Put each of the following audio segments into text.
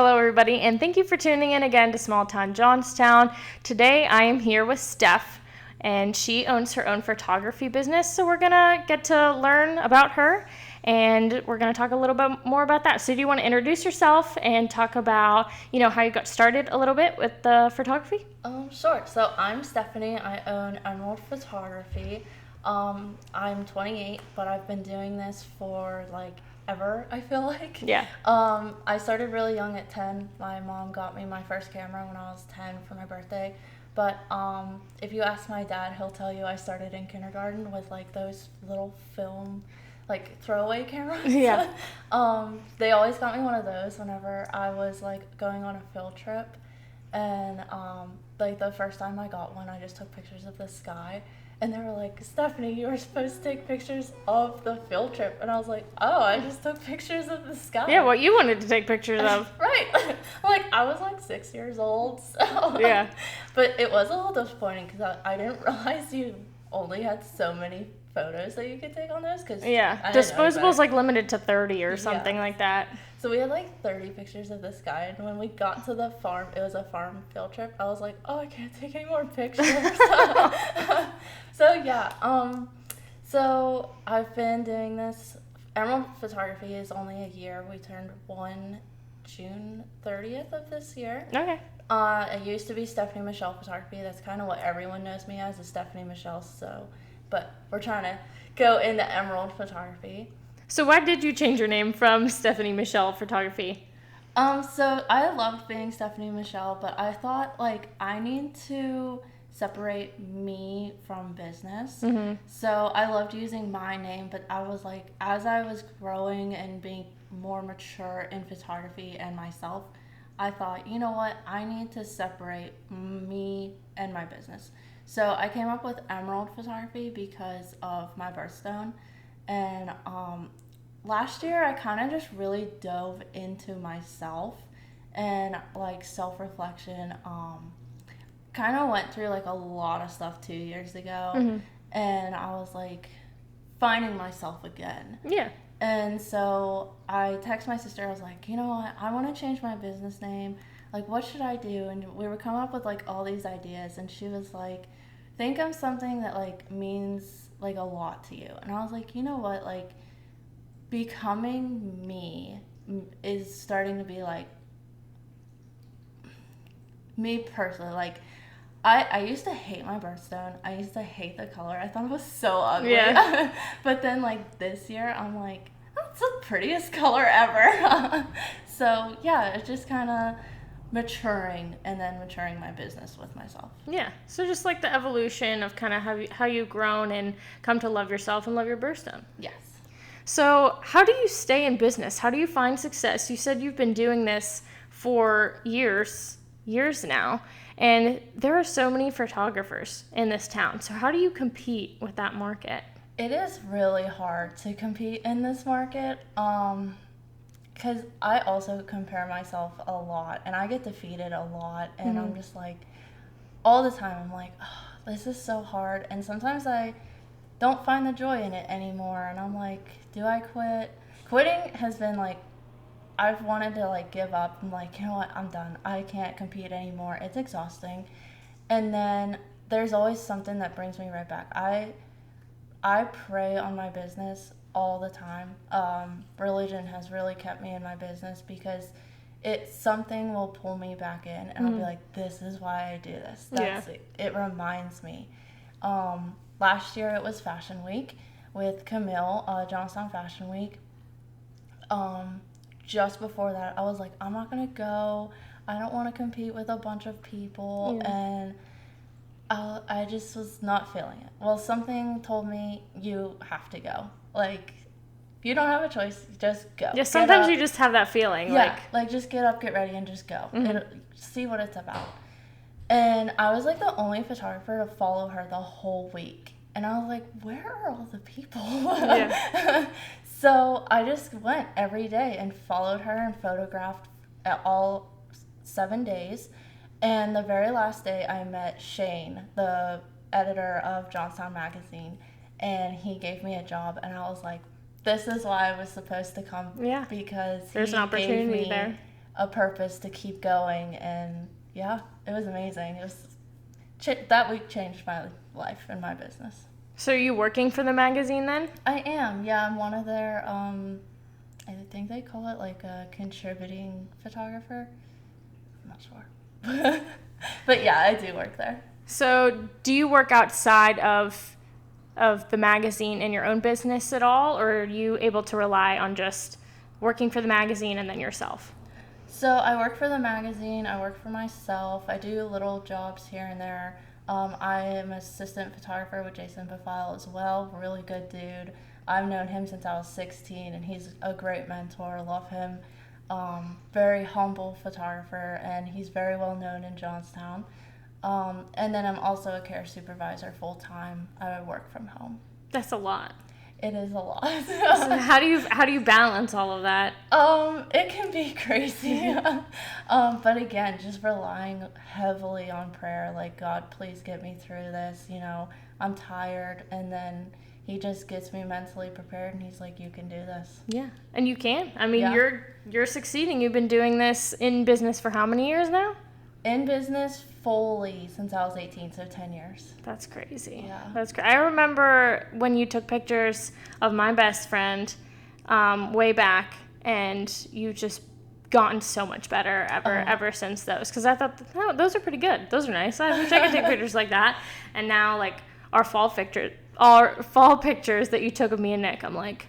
Hello, everybody, and thank you for tuning in again to Small Town Johnstown. Today, I am here with Steph, and she owns her own photography business, so we're going to get to learn about her, and we're going to talk a little bit more about that. So do you want to introduce yourself and talk about, how you got started a little bit with the photography? Sure. So I'm Stephanie. I own Emerald Photography. I'm 28, but I've been doing this for ever, I feel like. Yeah. I started really young at 10. My mom got me my first camera when I was 10 for my birthday. But if you ask my dad, he'll tell you I started in kindergarten with those little film throwaway cameras. Yeah. They always got me one of those whenever I was going on a field trip. And the first time I got one, I just took pictures of the sky. And they were like, Stephanie, you were supposed to take pictures of the field trip. And I was like, oh, I just took pictures of the sky. Yeah, what you wanted to take pictures of. Right. I was 6 years old. So Yeah. But it was a little disappointing because I didn't realize you only had so many photos that you could take on those. Yeah, disposable's limited to 30 or something like that. So we had 30 pictures of the sky, and when we got to the farm, it was a farm field trip, I was like, oh, I can't take any more pictures. So I've been doing this. Emerald Photography is only a year. We turned June 30th of this year. Okay. It used to be Stephanie Michelle Photography. That's kind of what everyone knows me as, is Stephanie Michelle. But we're trying to go into Emerald Photography. So why did you change your name from Stephanie Michelle Photography? So I loved being Stephanie Michelle, but I thought I need to separate me from business. Mm-hmm. So I loved using my name, but I was as I was growing and being more mature in photography and myself, I thought, you know what, I need to separate me and my business. So I came up with Emerald Photography because of my birthstone. And last year, I kind of just really dove into myself and self-reflection. Kind of went through a lot of stuff 2 years ago. Mm-hmm. And I was finding myself again. Yeah. And so I texted my sister. I was like, you know what? I want to change my business name. What should I do? And we were coming up with all these ideas. And she was like, think of something that means a lot to you. And I was like, you know what, becoming me is starting to be me personally. I used to hate my birthstone. I used to hate the color. I thought it was so ugly. Yeah. But then this year I'm that's the prettiest color ever. So yeah, it's just kind of maturing and then maturing my business with myself. Yeah. So just the evolution of kind of how you've grown and come to love yourself and love your birthstone. Yes. So how do you stay in business? How do you find success? You said you've been doing this for years now, and there are so many photographers in this town. So how do you compete with that market? It is really hard to compete in this market. Because I also compare myself a lot, and I get defeated a lot, and Mm-hmm. I'm just all the time, I'm oh, this is so hard, and sometimes I don't find the joy in it anymore, and I'm do I quit? Quitting has been I've wanted to give up. I'm you know what, I'm done. I can't compete anymore. It's exhausting. And then there's always something that brings me right back. I pray on my business all the time. Religion has really kept me in my business because something will pull me back in, and Mm-hmm. I'll be this is why I do this. Yeah. It reminds me. Last year it was Fashion Week with Camille, Johnstown Fashion Week. Just before that, I was I'm not gonna go. I don't want to compete with a bunch of people, and I just was not feeling it. Well, something told me you have to go. You don't have a choice. Just go. Yeah, sometimes you just have that feeling. Yeah, just get up, get ready, and just go. Mm-hmm. See what it's about. And I was the only photographer to follow her the whole week. And I was where are all the people? Yeah. So I just went every day and followed her and photographed at all 7 days. And the very last day I met Shane, the editor of Johnstown magazine, and he gave me a job, and I was this is why I was supposed to come. Yeah. Because there's he an opportunity gave me there. a purpose to keep going. And yeah, it was amazing. It was that week changed my life and my business. So are you working for the magazine then? I am. Yeah, I'm one of their. I think they call it like a contributing photographer. I'm not sure. But yeah, I do work there. So do you work outside of the magazine in your own business at all, or are you able to rely on just working for the magazine and then yourself? So I work for the magazine. I work for myself. I do little jobs here and there. I am an assistant photographer with Jason Befile as well. Really good dude. I've known him since I was 16, and he's a great mentor. Love him. Very humble photographer, and he's very well known in Johnstown. And then I'm also a care supervisor full time. I work from home. That's a lot. It is a lot. So how do you balance all of that? It can be crazy. But again, just relying heavily on prayer, like, God, please get me through this. You know, I'm tired, and then he just gets me mentally prepared, and he's like, you can do this. Yeah, and you can. I mean, Yeah. you're succeeding. You've been doing this in business for how many years now? In business fully since I was 18, so 10 years. That's crazy. Yeah. That's I remember when you took pictures of my best friend way back, and you just gotten so much better ever since those. Because I thought, oh, those are pretty good. Those are nice. I wish I could take pictures like that. And now, like, our fall pictures that you took of me and Nick, I'm like,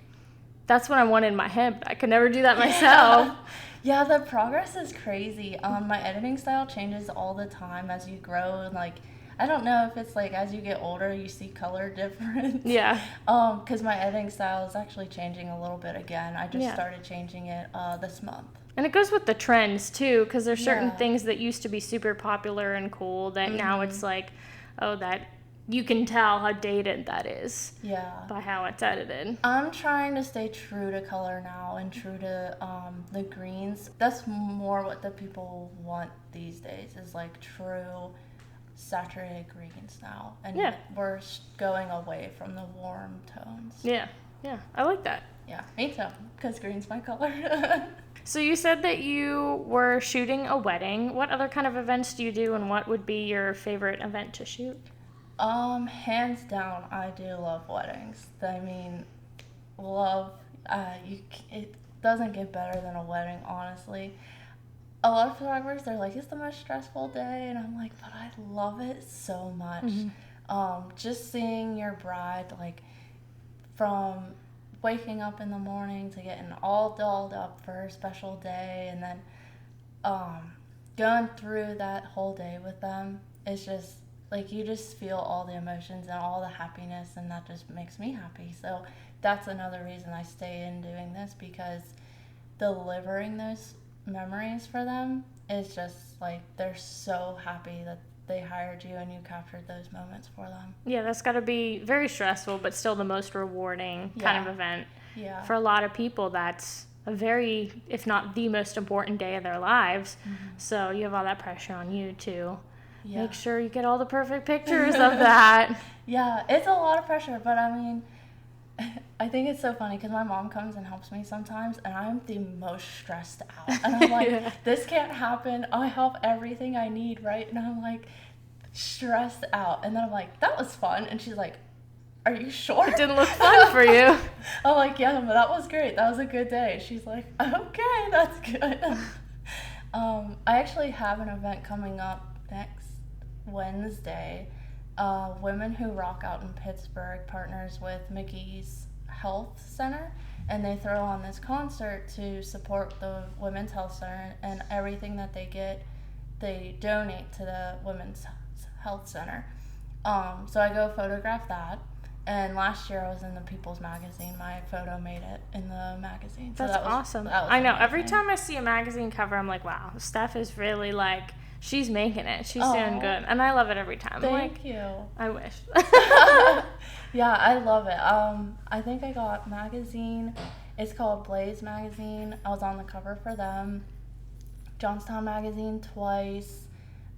that's what I wanted in my head, but I could never do that myself. Yeah, the progress is crazy. My editing style changes all the time as you grow. And, like, I don't know if it's like as you get older, you see color difference. Yeah. Because my editing style is actually changing a little bit again. I just started changing it this month. And it goes with the trends too, because there's certain Yeah. things that used to be super popular and cool that now it's like, oh, that you can tell how dated that is Yeah. by how it's edited. I'm trying to stay true to color now and true to the greens. That's more what the people want these days, is like true saturated greens now. And Yeah. we're going away from the warm tones. Yeah, I like that. Yeah, me too, because green's my color. So you said that you were shooting a wedding. What other kind of events do you do, and what would be your favorite event to shoot? Hands down, I do love weddings. I mean, it doesn't get better than a wedding, honestly. A lot of photographers, they're like, it's the most stressful day, and I'm like, but I love it so much. Just seeing your bride, like, from waking up in the morning to getting all dolled up for her special day, and then going through that whole day with them, it's just, like, you just feel all the emotions and all the happiness, and that just makes me happy. So that's another reason I stay in doing this, because delivering those memories for them is just, like, they're so happy that they hired you and you captured those moments for them. Yeah, that's got to be very stressful, but still the most rewarding kind of event. Yeah. For a lot of people, that's a very, if not the most important day of their lives. So you have all that pressure on you to make sure you get all the perfect pictures of that. Yeah, it's a lot of pressure, but I mean, I think it's so funny because my mom comes and helps me sometimes, and I'm the most stressed out. And I'm like, this can't happen. I have everything I need, right? And I'm like, stressed out. And then I'm like, that was fun. And she's like, are you sure? It didn't look fun for you. I'm like, yeah, but that was great. That was a good day. She's like, okay, that's good. I actually have an event coming up next Wednesday. Women Who Rock out in Pittsburgh partners with Mickey's Health Center, and they throw on this concert to support the Women's Health Center, and everything that they get, they donate to the Women's Health Center. So I go photograph that. And last year I was in the People's Magazine. My photo made it in the magazine. So That's awesome. That was I know. amazing. Every time I see a magazine cover, I'm like, wow, Steph is really, like, she's making it. She's doing good. And I love it every time. Thank you. I wish. Yeah, I love it. I think I got magazine. It's called Blaze Magazine. I was on the cover for them. Johnstown Magazine twice.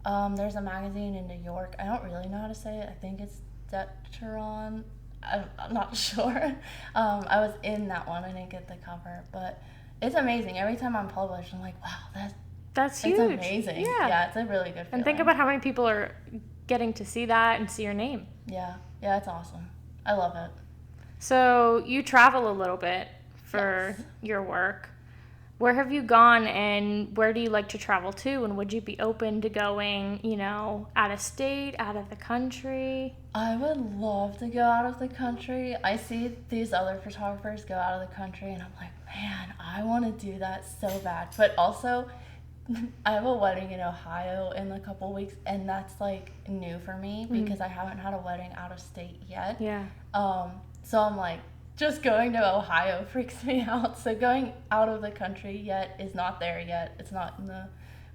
There's a magazine in New York. I don't really know how to say it. I think it's Deteron. I'm not sure. I was in that one. I didn't get the cover, but it's amazing. Every time I'm published, I'm like, wow, That's it's huge. amazing. Yeah. Yeah, it's a really good feeling. And think about how many people are getting to see that and see your name. Yeah, it's awesome. I love it. So you travel a little bit for your work. Where have you gone, and where do you like to travel to? And would you be open to going, out of state, out of the country? I would love to go out of the country. I see these other photographers go out of the country, and I'm like, man, I want to do that so bad. But also, I have a wedding in Ohio in a couple weeks, and that's like new for me because I haven't had a wedding out of state yet. Yeah. So I'm like, just going to Ohio freaks me out. So going out of the country yet is not there yet. It's not in the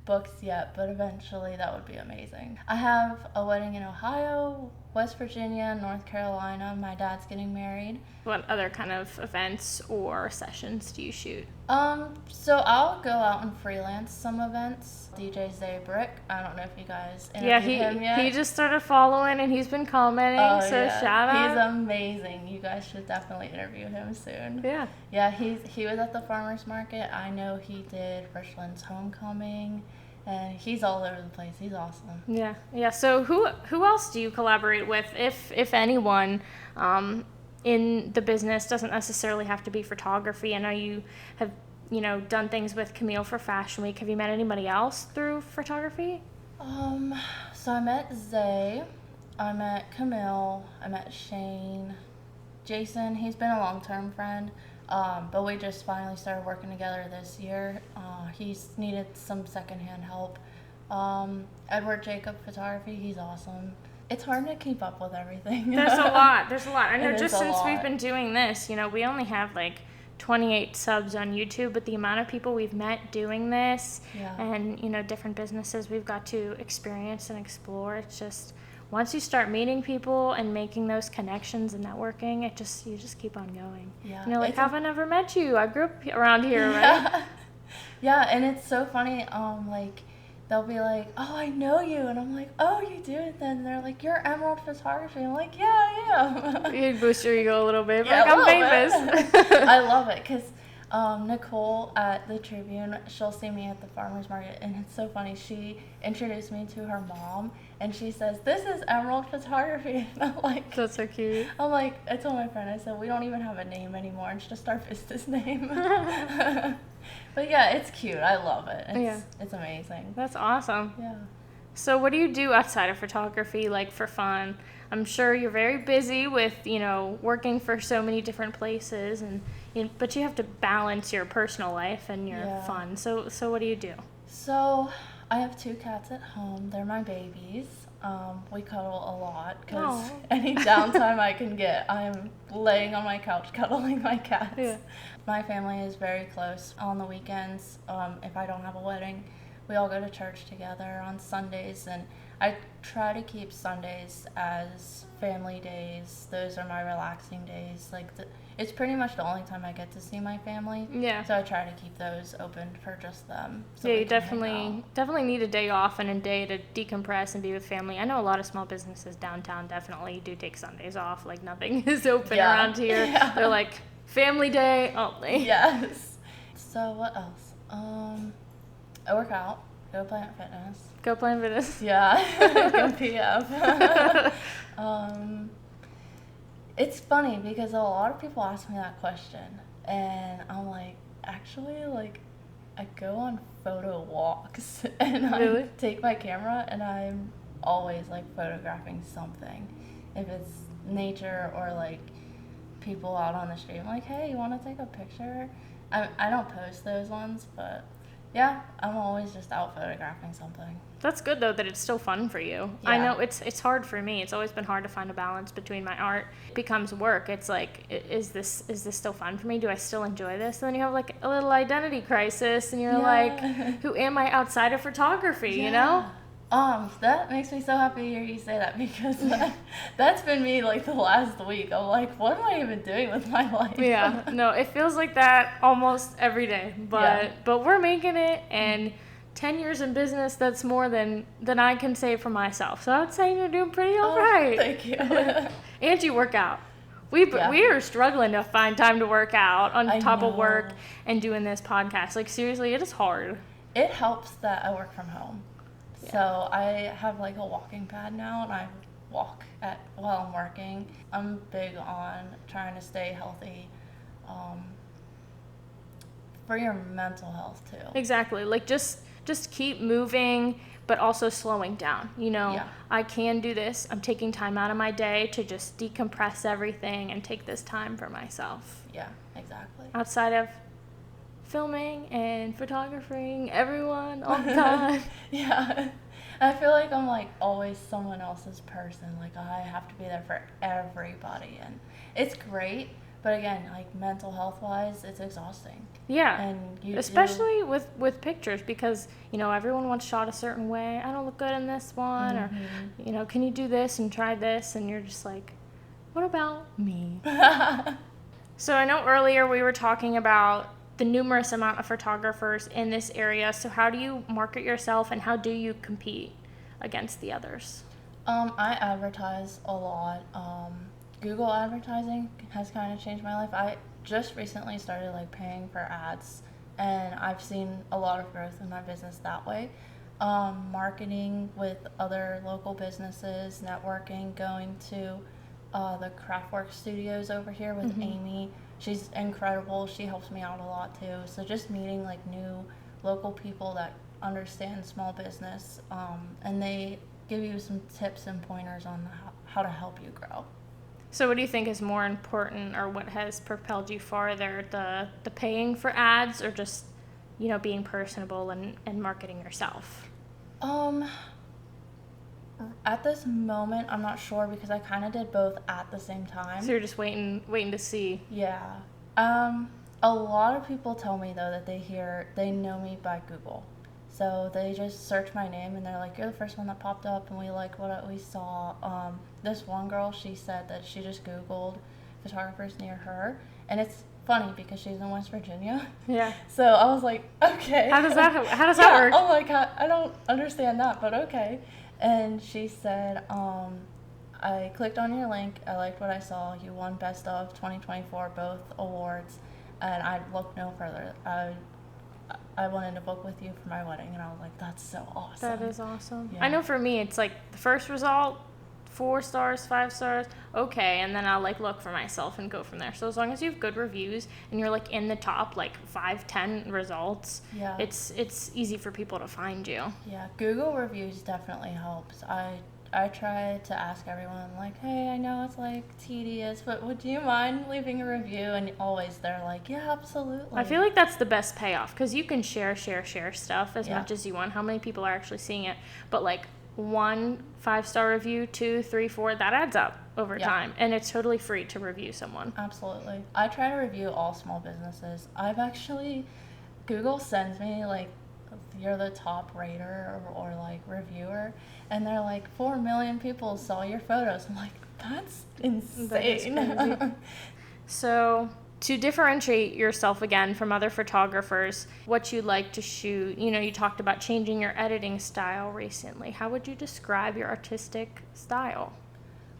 books yet, but eventually that would be amazing. I have a wedding in Ohio, West Virginia, North Carolina. My dad's getting married. What other kind of events or sessions do you shoot? So I'll go out and freelance some events. DJ Zay Brick, I don't know if you guys interviewed him yet. He just started following and he's been commenting, shout out. He's amazing. You guys should definitely interview him soon. Yeah. Yeah, he was at the farmer's market. I know he did Richland's Homecoming, and he's all over the place. He's awesome. Yeah. So who else do you collaborate with, if anyone, in the business? Doesn't necessarily have to be photography. I know you have, done things with Camille for Fashion Week. Have you met anybody else through photography? So I met Zay, I met Camille, I met Shane, Jason. He's been a long-term friend, but we just finally started working together this year. He's needed some secondhand help. Edward Jacob Photography, he's awesome. It's hard to keep up with everything. There's a lot. I know just since lot. we've been doing this, we only have like 28 subs on YouTube, but the amount of people we've met doing this and, different businesses we've got to experience and explore, it's just, once you start meeting people and making those connections and networking, you just keep on going. Yeah. Have I never met you? I grew up around here, right? Yeah, and it's so funny, they'll be like, oh, I know you. And I'm like, oh, you do? And then they're like, you're Emerald Photography. I'm like, yeah, I am. You'd boost your ego a little bit. Yeah, I'm famous. I love it because Nicole at the Tribune, she'll see me at the farmer's market. And it's so funny. She introduced me to her mom. And she says, this is Emerald Photography. And I'm like, that's so cute. I told my friend, I said, we don't even have a name anymore. It's just our business name. But yeah, it's cute. I love it. It's amazing. That's awesome. Yeah. So what do you do outside of photography, like for fun? I'm sure you're very busy with, working for so many different places, but you have to balance your personal life and your fun. So what do you do? So I have 2 cats at home. They're my babies. We cuddle a lot because any downtime I can get, I'm laying on my couch cuddling my cats. Yeah. My family is very close. On the weekends, if I don't have a wedding, we all go to church together on Sundays, and I try to keep Sundays as family days. Those are my relaxing days. It's pretty much the only time I get to see my family. Yeah. So I try to keep those open for just them. So you definitely need a day off and a day to decompress and be with family. I know a lot of small businesses downtown definitely do take Sundays off. Like nothing is open around here. Yeah. They're like family day only. Yes. So what else? I work out. Go Planet Fitness. Go Planet Fitness. Yeah. Go PF. It's funny because a lot of people ask me that question, and I'm like, actually, I go on photo walks, and I take my camera, and I'm always photographing something. If it's nature or people out on the street, I'm like, hey, you want to take a picture? I don't post those ones, but yeah, I'm always just out photographing something. That's good though that it's still fun for you. Yeah. I know it's hard for me. It's always been hard to find a balance between my art. It becomes work. It's like, is this still fun for me? Do I still enjoy this? And then you have a little identity crisis, and you're like, who am I outside of photography? You know? That makes me so happy to hear you say that, because that's been me the last week. I'm like, what am I even doing with my life? Yeah, no, it feels like that almost every day, but we're making it, and 10 years in business, that's more than I can say for myself. So I'd say you're doing pretty all right. Thank you. And you work out. We are struggling to find time to work out on top of work and doing this podcast. Like, seriously, it is hard. It helps that I work from home. Yeah. So I have like a walking pad now, and I walk while I'm working. I'm big on trying to stay healthy for your mental health too. Exactly. Like, just keep moving, but also slowing down. You know, Yeah. I can do this. I'm taking time out of my day to just decompress everything and take this time for myself. Yeah, exactly. Outside of filming and photographing everyone all the time. Yeah. I feel like I'm like always someone else's person. Like, I have to be there for everybody, and it's great, but again, like mental health wise, it's exhausting. Yeah. And especially with pictures, because, you know, everyone wants shot a certain way. I don't look good in this one, or, you know, can you do this and try this? And you're just like, what about me? So I know earlier we were talking about the numerous amount of photographers in this area. So how do you market yourself, and how do you compete against the others? I advertise a lot. Google advertising has kind of changed my life. I just recently started like paying for ads, and I've seen a lot of growth in my business that way. Marketing with other local businesses, networking, going to the Craftwork studios over here with Amy. She's incredible. She helps me out a lot too. So just meeting like new local people that understand small business, and they give you some tips and pointers on how to help you grow. So what do you think is more important, or what has propelled you farther, the paying for ads, or just, you know, being personable and marketing yourself? At this moment, I'm not sure, because I kind of did both at the same time. So you're just waiting to see. Yeah. A lot of people tell me though that they know me by Google. So they just search my name and they're like, you're the first one that popped up and we like what we saw. This one girl, she said that she just Googled photographers near her, and it's funny because she's in West Virginia. Yeah. So I was like, okay. How does that work? Oh my God, I don't understand that, but okay. And she said, I clicked on your link, I liked what I saw, you won Best of 2024, both awards, and I looked no further. I wanted to book with you for my wedding, and I was like, that's so awesome. That is awesome. Yeah. I know for me, it's like the first result, 4 stars, 5 stars, okay, and then I'll like look for myself and go from there. So as long as you have good reviews and you're like in the top like 5-10 results, Yeah. it's easy for people to find you. Yeah, Google reviews definitely helps. I try to ask everyone, like, hey, I know it's like tedious, but would you mind leaving a review? And always they're like, yeah, absolutely. I feel like that's the best payoff, because you can share stuff as Yeah. much as you want. How many people are actually seeing it? But like 1 5-star review, 2, 3, 4, that adds up over time, and it's totally free to review someone. Absolutely. I try to review all small businesses. Google sends me like, you're the top rater or like reviewer, and they're like 4 million people saw your photos. I'm like, that's insane. That is crazy. So to differentiate yourself again from other photographers, what you like to shoot, you know, you talked about changing your editing style recently. How would you describe your artistic style?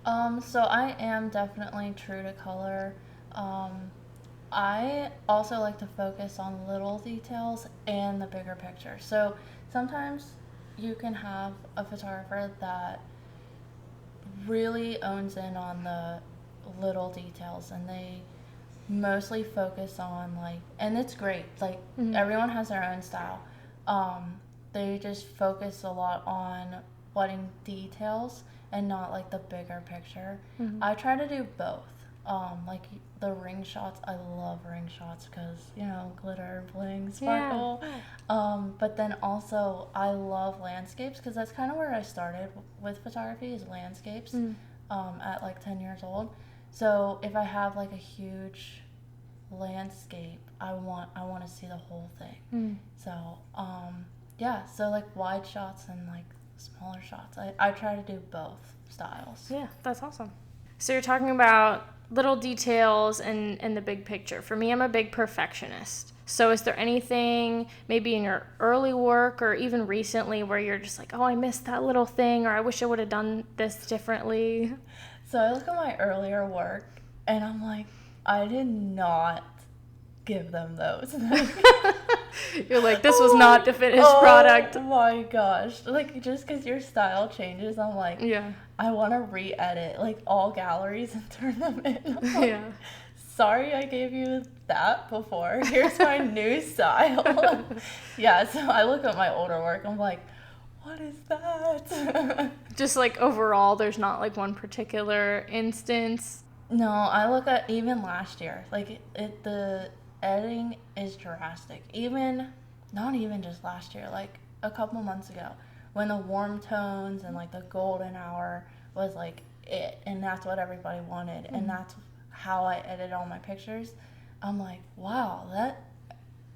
So I am definitely true to color. I also like to focus on little details and the bigger picture. So sometimes you can have a photographer that really owns in on the little details, and they mostly focus on like, and it's great, like everyone has their own style. They just focus a lot on wedding details and not like the bigger picture. I try to do both. Like the ring shots, I love ring shots because, you know, glitter, bling, sparkle. Yeah. But then also I love landscapes, because that's kind of where I started with photography, is landscapes, at like 10 years old. So if I have like a huge landscape, I want to see the whole thing. So yeah, so like wide shots and like smaller shots. I try to do both styles. Yeah, that's awesome. So you're talking about little details and the big picture. For me, I'm a big perfectionist. So is there anything maybe in your early work or even recently where you're just like, oh, I missed that little thing, or I wish I would have done this differently? So I look at my earlier work, And I'm like, I did not give them those. You're like, this was not the finished product. Oh my gosh. Like, just because your style changes, I'm like, Yeah. I want to re-edit, like, all galleries and turn them in. I'm like, Yeah. sorry I gave you that before. Here's my new style. Yeah, so I look at my older work, I'm like, what is that? Just like overall, there's not like one particular instance. No, I look at even last year. Like, the editing is drastic. Even, not even just last year, like a couple months ago, when the warm tones and like the golden hour was like it, and that's what everybody wanted, and that's how I edit all my pictures. I'm like, wow,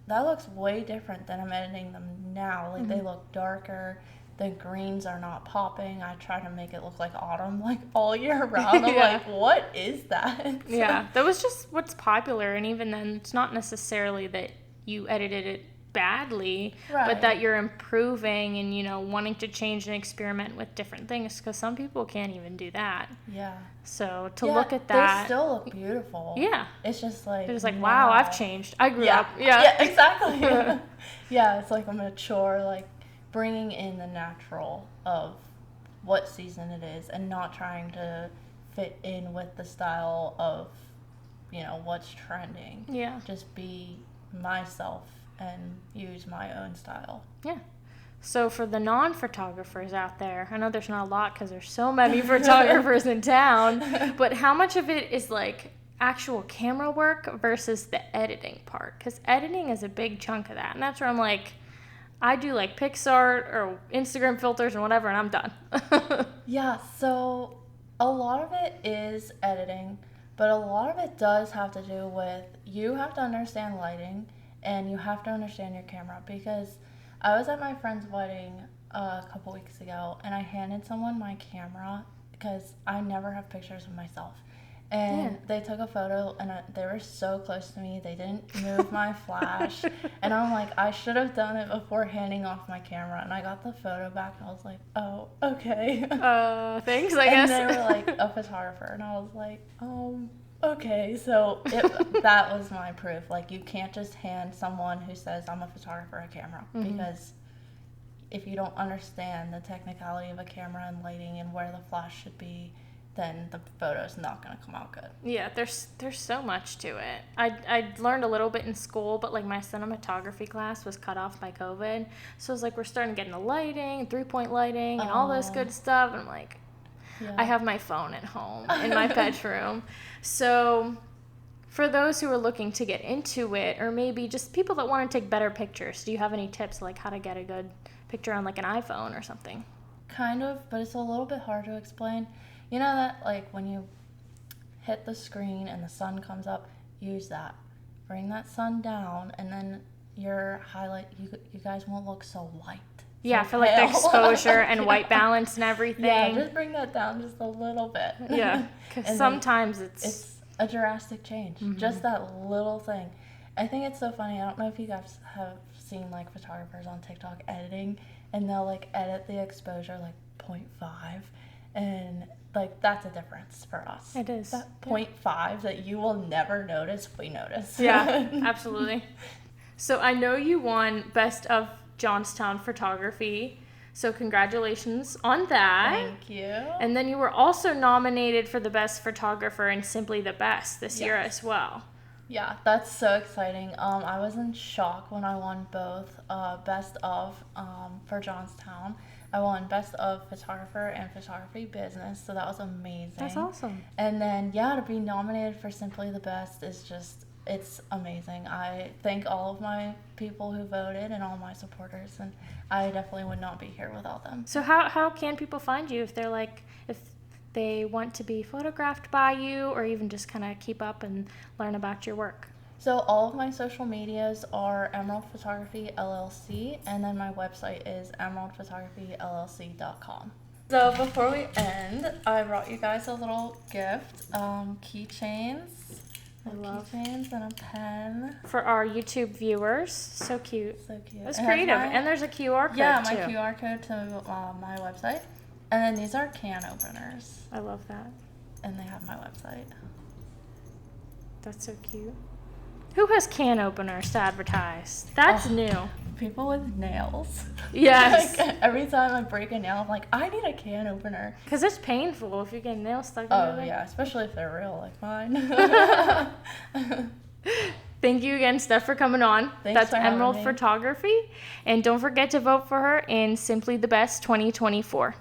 that looks way different than I'm editing them now. Like, they look darker. The greens are not popping. I try to make it look like autumn, like all year round. I'm like, what is that? Yeah, that was just what's popular. And even then, it's not necessarily that you edited it badly, but that you're improving and, you know, wanting to change and experiment with different things, because some people can't even do that. Yeah. So to look at that. They still look beautiful. Yeah. It's just like. It was like, wow, I've changed. I grew up. Yeah, exactly. Yeah, it's like a mature, like, bringing in the natural of what season it is and not trying to fit in with the style of, you know, what's trending. Yeah. Just be myself and use my own style. Yeah. So for the non-photographers out there, I know there's not a lot because there's so many photographers in town, but how much of it is like actual camera work versus the editing part? Because editing is a big chunk of that. And that's where I'm like, I do like PixArt or Instagram filters and whatever, and I'm done. Yeah, so a lot of it is editing, but a lot of it does have to do with, you have to understand lighting and you have to understand your camera, because I was at my friend's wedding a couple weeks ago and I handed someone my camera because I never have pictures of myself. And they took a photo, and they were so close to me. They didn't move my flash. And I'm like, I should have done it before handing off my camera. And I got the photo back, and I was like, oh, okay. Thanks, I guess. And they were like, a photographer. And I was like, okay. So that was my proof. Like, you can't just hand someone who says, I'm a photographer, a camera. Because if you don't understand the technicality of a camera and lighting and where the flash should be, then the photo's not going to come out good. Yeah, there's so much to it. I learned a little bit in school, but like my cinematography class was cut off by COVID. So it's like we're starting getting the lighting, 3-point lighting, and all this good stuff. And I'm like, I have my phone at home in my bedroom. So for those who are looking to get into it, or maybe just people that want to take better pictures, do you have any tips like how to get a good picture on like an iPhone or something? Kind of, but it's a little bit hard to explain. You know that, like, when you hit the screen and the sun comes up, use that. Bring that sun down, and then your highlight, you guys won't look so white. Yeah, for like the exposure and white balance and everything. Yeah, just bring that down just a little bit. Yeah, because sometimes it's a drastic change. Just that little thing. I think it's so funny. I don't know if you guys have seen, like, photographers on TikTok editing, and they'll, like, edit the exposure, like, 0.5, and like, that's a difference for us. It is. That 0.5 that you will never notice, we notice. Yeah, absolutely. So I know you won Best of Johnstown Photography, so congratulations on that. Thank you. And then you were also nominated for the Best Photographer in Simply the Best this year as well. Yeah, that's so exciting. I was in shock when I won both Best of for Johnstown. I won Best of Photographer and Photography Business, so that was amazing. That's awesome. And then, to be nominated for Simply the Best is just, it's amazing. I thank all of my people who voted and all my supporters, and I definitely would not be here without them. So how can people find you if they're like, if they want to be photographed by you, or even just kind of keep up and learn about your work? So all of my social medias are Emerald Photography LLC, and then my website is emeraldphotographyllc.com. So before we end, I brought you guys a little gift, keychains. I love keychains and a pen. For our YouTube viewers, so cute. So cute. It's creative, and there's a QR code my too. QR code to my website. And then these are can openers. I love that. And they have my website. That's so cute. Who has can openers to advertise? That's new. People with nails. Yes. Like, every time I break a nail, I'm like, I need a can opener. Because it's painful if you get nails stuck in Oh, there. yeah, especially if they're real, like mine. Thank you again, Steph, for coming on. Thanks That's for having Emerald me. Photography. And don't forget to vote for her in Simply the Best 2024.